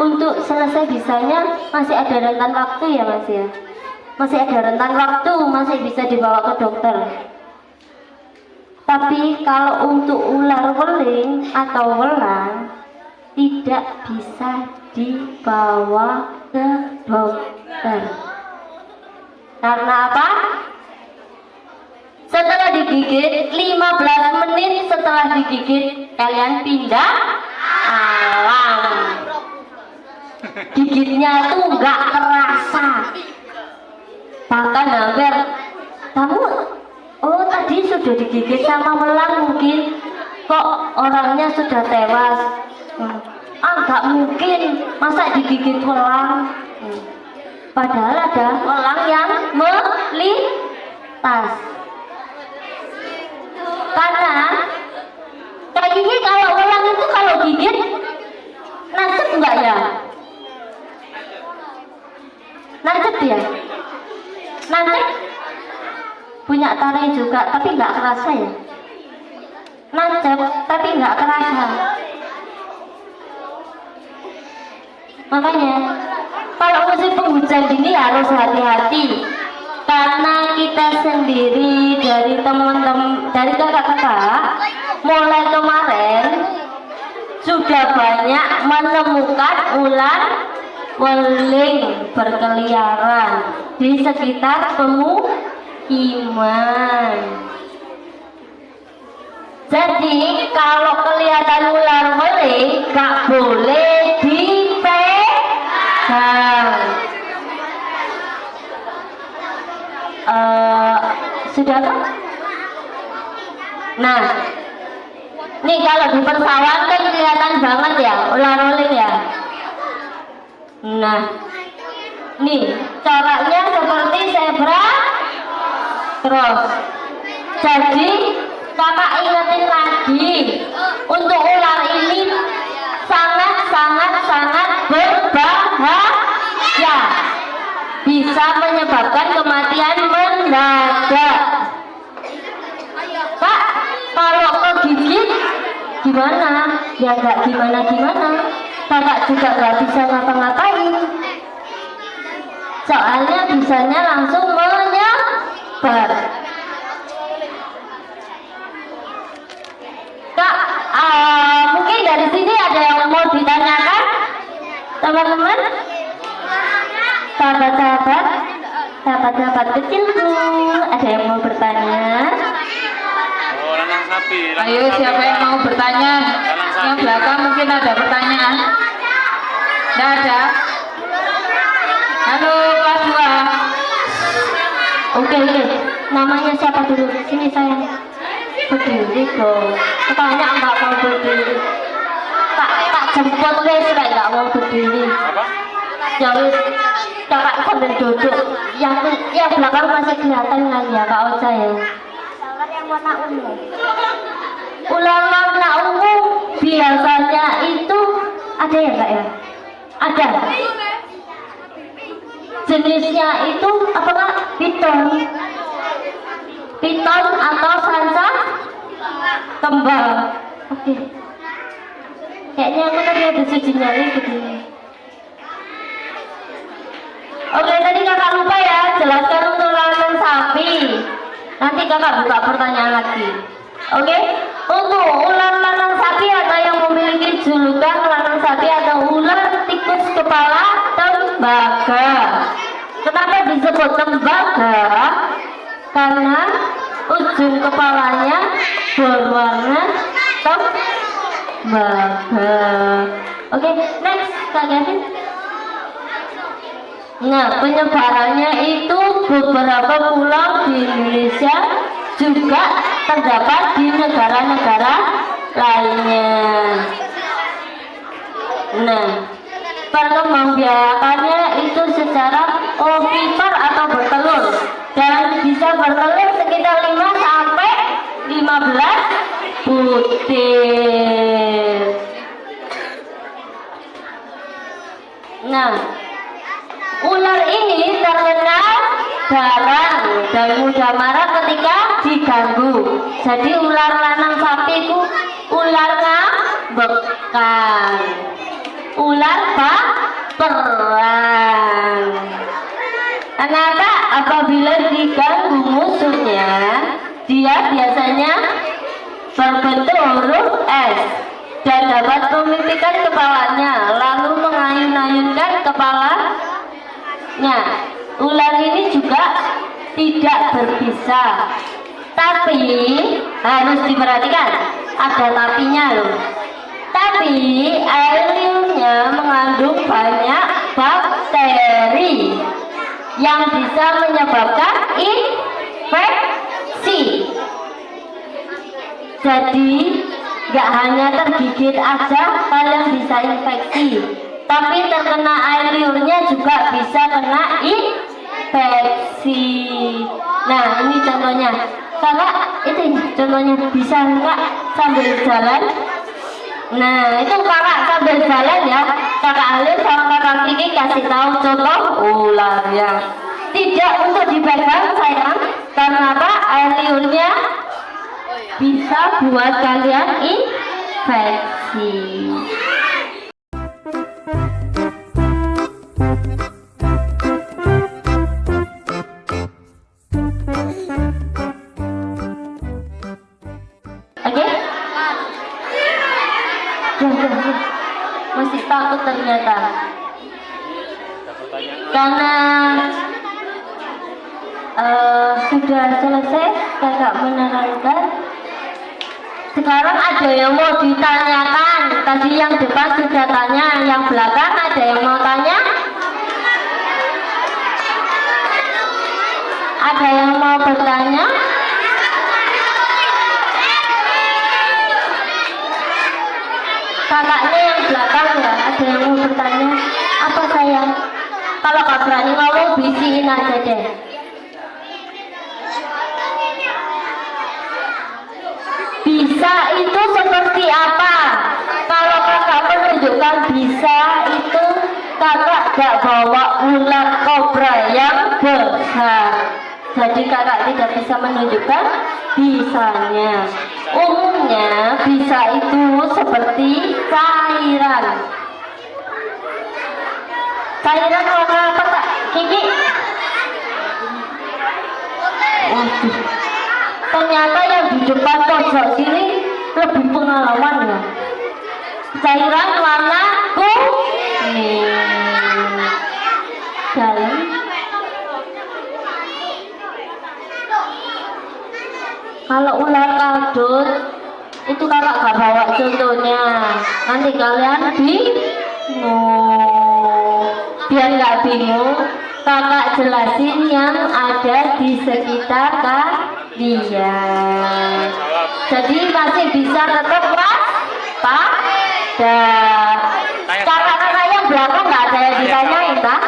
untuk selesai bisanya masih ada rentan waktu ya Mas ya. Masih ada rentan waktu, masih bisa dibawa ke dokter. Tapi kalau untuk ular weling atau welang tidak bisa dibawa ke dokter. Karena apa? Setelah digigit 15 menit setelah digigit kalian pindah alam. Gigitnya tuh nggak terasa. Bahkan hampir kamu tadi sudah digigit sama welang mungkin kok orangnya sudah tewas. Nggak mungkin masa digigit welang. Padahal ada welang yang melintas. Karena kayak gini kalau welang itu kalau gigit nancep enggak ya? Nancep ya? Nancep? Punya taring juga tapi nggak kerasa ya? Nancep tapi nggak kerasa. Makanya kalau musim penghujan gini harus hati-hati, karena kita sendiri dari teman-teman, dari kakak-kakak mulai kemarin sudah banyak menemukan ular weling berkeliaran di sekitar pemukiman. Jadi kalau kelihatan ular weling gak boleh dipegang. Sudah kan? Nah, nih kalau di pesawat kan kelihatan banget ya ular weling ya. Nah, nih caranya seperti zebra cross. Jadi kakak ingetin lagi, untuk ular ini sangat berbahaya, bisa menyebabkan kematian mendadak. Kak, kalau kegigit gimana? Ya nggak gimana-gimana, kakak juga nggak bisa ngapa-ngapain, soalnya bisanya langsung menyebar. Kak, mungkin dari sini ada yang mau ditanyakan teman-teman, sahabat-sahabat kecilku, ada yang mau bertanya? Oh, lanang sapi. Ayo siapa yang mau bertanya? Yang belakang mungkin ada pertanyaan. Tidak ada. Halo Pak Dua. Oke. Namanya siapa dulu? Sini saya. Berdiri dong. Katanya nggak mau berdiri. Tak jemput wes nggak mau berdiri. Apa? Jangan kakak sambil duduk. Yang belakang masih kelihatan kan ya Kak Ocha ya. Ular yang warna ungu. Ular warna ungu biasanya itu ada ya Kak ya? Ada. Jenisnya itu apakah piton? Piton atau sanca kembang. Oke. Kayaknya aku tadi ada sejenis begini. Oke, tadi kakak lupa ya jelaskan untuk lanang sapi. Nanti kakak buka pertanyaan lagi. Oke, untuk ular lanang sapi atau yang memiliki julukan lanang sapi atau ular tikus kepala tembaga. Kenapa disebut tembaga? Karena ujung kepalanya berwarna tembaga. Oke, next Kak Gavin. Nah, penyebarannya itu beberapa pulau di Indonesia juga terdapat di negara-negara lainnya. Nah, perkembangbiakannya itu secara ovipar atau bertelur dan bisa bertelur sekitar 5 sampai 15 butir. Nah, ular ini terkenal garang dan mudah marah ketika diganggu. Jadi ular lanang sapi itu ular ngambekan, ular baperan. Kenapa? Apabila diganggu musuhnya, dia biasanya berbentuk huruf S dan dapat memimpikan kepalanya lalu mengayun-ayunkan kepalanya. Ular ini juga tidak berbisa, tapi harus diperhatikan, ada tapinya loh. Tapi air liurnya mengandung banyak bakteri yang bisa menyebabkan infeksi. Jadi gak hanya tergigit aja kalian bisa infeksi, tapi terkena air liurnya juga bisa kena infeksi. Nah, ini contohnya. Kakak, itu contohnya bisa enggak sambil jalan? Nah, itu kakak sambil jalan ya. Kakak Alif sama kakak Kiki kasih tahu contoh ular ya. Tidak untuk dipegang sayang, karena apa? Air liurnya bisa buat kalian infeksi. Oke? Masih takut ternyata. Karena sudah selesai kakak menerangkan. Sekarang ada yang mau ditanyakan. Tadi yang depan sudah tanya, yang belakang ada yang mau tanya? Ada yang mau bertanya? Kakaknya yang belakang ya, ada yang mau bertanya? Apa sayang? Kalau gak berani ngomong, bisiin aja deh. Bisa itu seperti apa? Kalau kakak menunjukkan bisa itu kakak gak bawa ular kobra yang besar. Jadi kakak tidak bisa menunjukkan bisanya. Umumnya bisa itu seperti cairan. Cairan warna apa kak? Kiki? Waduh. Ternyata yang di depan pojok sini lebih pengalaman ya. Cairan warna kuning. Dalam. Kalau ular kadut itu kakak gak bawa contohnya. Nanti kalian bingung. Biar gak bingung, kakak jelasin yang ada di sekitar kalian. Jadi masih bisa tetap waspada. Kakak-kakak yang belakang nggak ada yang ditanyain, tak?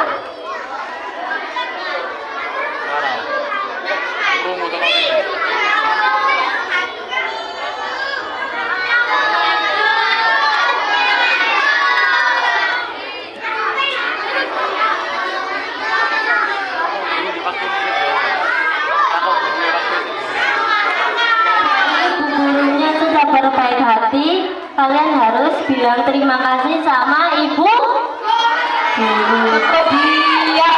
Berbaik hati, kalian harus bilang terima kasih sama ibu guru. Dia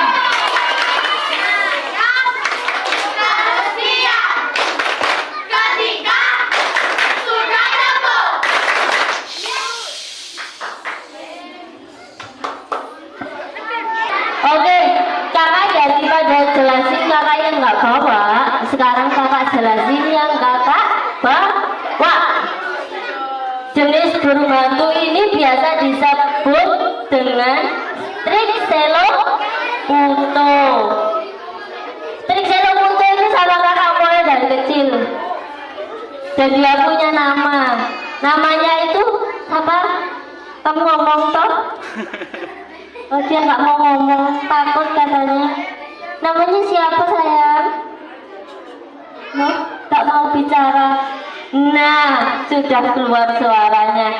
oke, kakak daripada jelasin kakak yang nggak bawa, sekarang kakak jelasin yang kakak bawa. Jenis burung hantu ini biasa disebut dengan Trixeloputo. Trixeloputo itu sama kakak mulai dari kecil. Dan dia punya nama. Namanya itu apa? Kamu ngomong toh? Oh, dia nggak mau ngomong, takut katanya. Namanya siapa sayang? No, tak mau bicara. Nah, sudah keluar suaranya.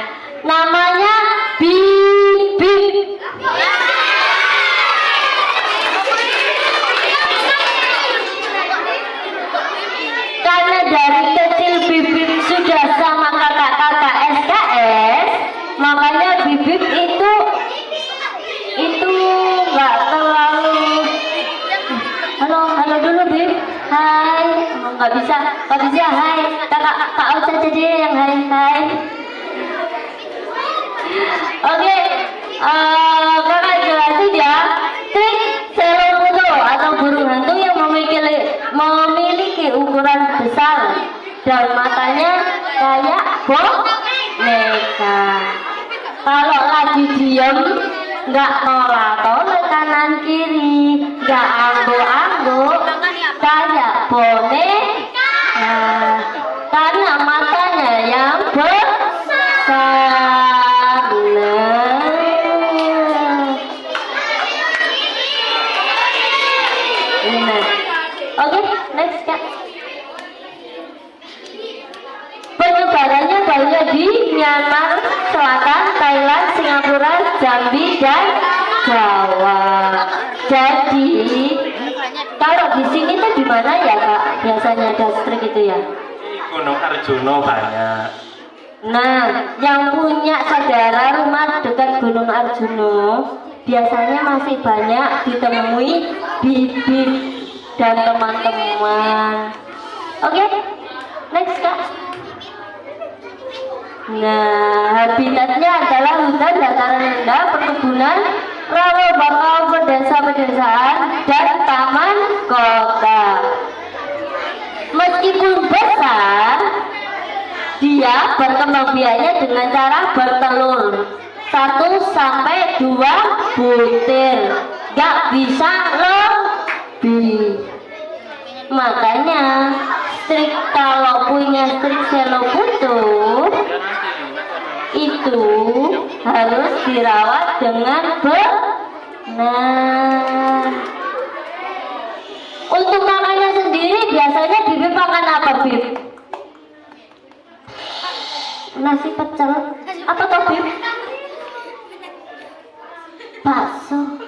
Namanya Bibip. Karena dari kecil Bibip sudah sama kakak-kakak SKS, makanya Bibip itu nggak terlalu. Halo dulu Bib. Hai. Nggak bisa. Hai. Kak Ocha jadi yang hai. Oke. Kakak jelasin ya. Trik seloputo atau burung hantu yang memiliki ukuran besar dan matanya kayak boneka. Kalau lagi diem nggak nolak kanan kiri, nggak angguk-angguk kayak boneka. Karena matanya yang besar. Oke, next Kak. Penyebarannya banyak di Myanmar Selatan, Thailand, Singapura, Jambi, dan Jawa. Jadi, kalau di sini tuh di mana ya Kak? Biasanya ada strik itu ya? Gunung Arjuna banyak. Nah, yang punya saudara rumah dekat Gunung Arjuna biasanya masih banyak ditemui Bibip dan teman-teman. Oke, next Kak. Nah, habitatnya adalah hutan dataran rendah, perkebunan, rawa bakau, pedesaan, dan taman kota. Meskipun besar, dia berkembang biaknya dengan cara bertelur 1 sampai 2 butir, gak bisa lebih. Makanya strik kalau punya strik seloputo itu harus dirawat dengan benar. Untuk makannya sendiri biasanya Bibip makan apa Bib? Nasi pecel. Apa toh Bib? Bakso.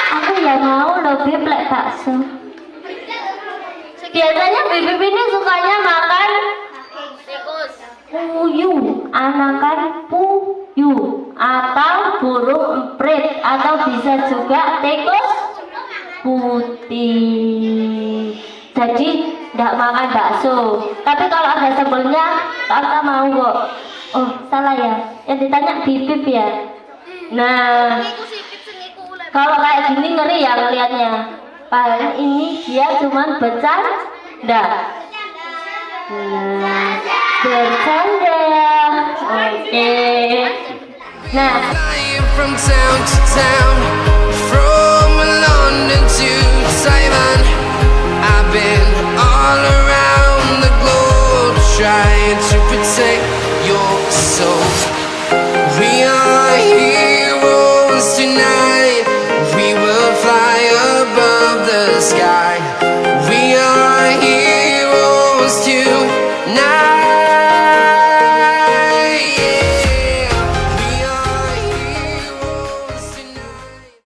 Aku ya mau loh Bib lek bakso. Biasanya Bibip ini sukanya makan puyuh, anakan puyuh atau burung emprit atau bisa juga tikus putih. Jadi tidak makan bakso. Tapi kalau ada sambelnya, kakak mau kok. Oh salah ya, yang ditanya Bibip ya. Nah, kalau kayak gini ngeri ya ngelihatnya. Padahal ini dia cuma bercanda. Nah, bercanda. Oke. Nah, Flying from town to town, from London to Taiwan. I've been all around the globe trying to protect your soul.